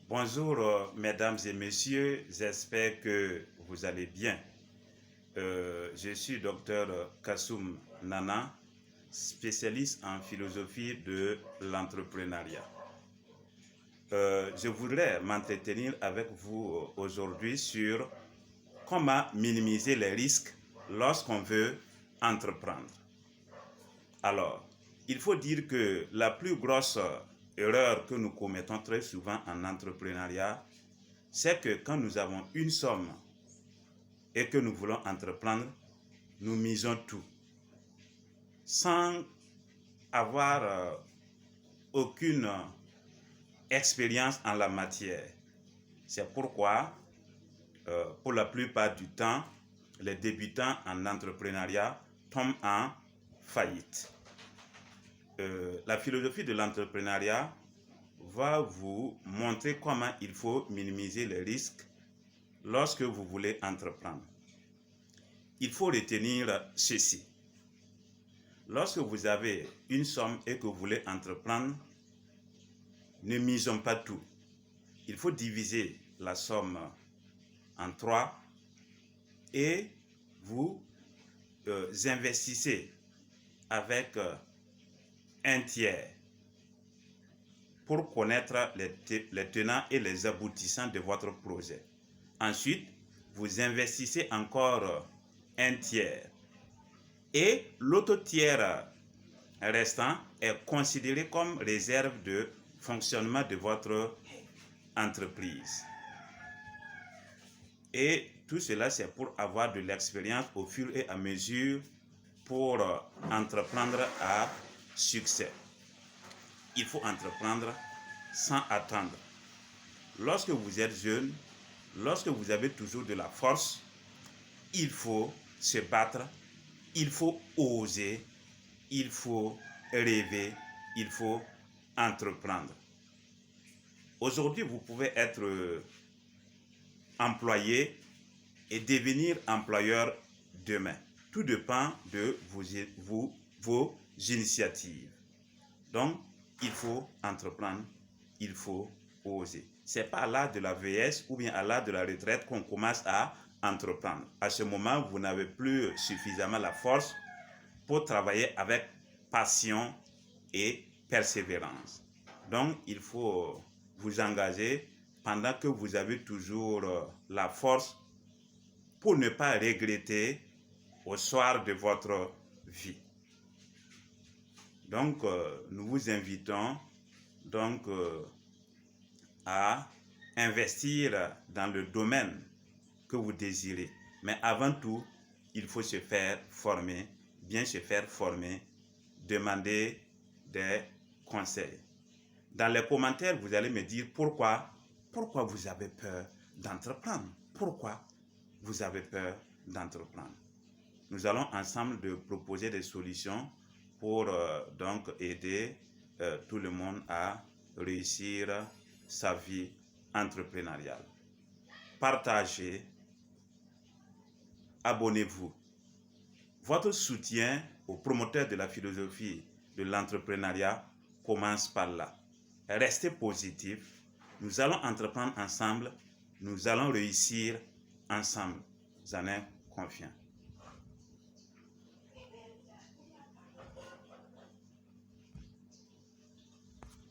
Bonjour mesdames et messieurs, j'espère que vous allez bien. Je suis docteur Kassoum Nana, spécialiste en philosophie de l'entrepreneuriat. Je voudrais m'entretenir avec vous aujourd'hui sur comment minimiser les risques lorsqu'on veut entreprendre. Alors, il faut dire que la plus grosse erreur que nous commettons très souvent en entrepreneuriat, c'est que quand nous avons une somme et que nous voulons entreprendre, nous misons tout sans avoir aucune expérience en la matière. C'est pourquoi, pour la plupart du temps, les débutants en entrepreneuriat tombent en faillite. La philosophie de l'entrepreneuriat va vous montrer comment il faut minimiser les risques lorsque vous voulez entreprendre. Il faut retenir ceci. Lorsque vous avez une somme et que vous voulez entreprendre, ne misons pas tout. Il faut diviser la somme en 3 et vous investissez avec un tiers pour connaître les tenants et les aboutissants de votre projet. Ensuite, vous investissez encore un tiers. Et l'autre tiers restant est considéré comme réserve de fonctionnement de votre entreprise. Et tout cela, c'est pour avoir de l'expérience au fur et à mesure pour entreprendre à succès. Il faut entreprendre sans attendre. Lorsque vous êtes jeune, lorsque vous avez toujours de la force, il faut se battre, il faut oser, il faut rêver, il faut entreprendre. Aujourd'hui, vous pouvez être employé et devenir employeur demain. Tout dépend de vos initiatives. Donc, il faut entreprendre, il faut oser. Ce n'est pas à l'âge de la vieillesse ou bien à l'âge de la retraite qu'on commence à entreprendre. À ce moment, vous n'avez plus suffisamment la force pour travailler avec passion et persévérance. Donc, il faut vous engager pendant que vous avez toujours la force pour ne pas regretter au soir de votre vie. Donc, nous vous invitons donc à investir dans le domaine que vous désirez. Mais avant tout, il faut se faire former, bien se faire former, demander des conseils. Dans les commentaires, vous allez me dire pourquoi vous avez peur d'entreprendre. Pourquoi vous avez peur d'entreprendre. Nous allons ensemble de proposer des solutions pour donc aider tout le monde à réussir sa vie entrepreneuriale. Partagez, abonnez-vous. Votre soutien aux promoteurs de la philosophie de l'entrepreneuriat commence par là. Restez positif. Nous allons entreprendre ensemble. Nous allons réussir ensemble. J'en ai confiance.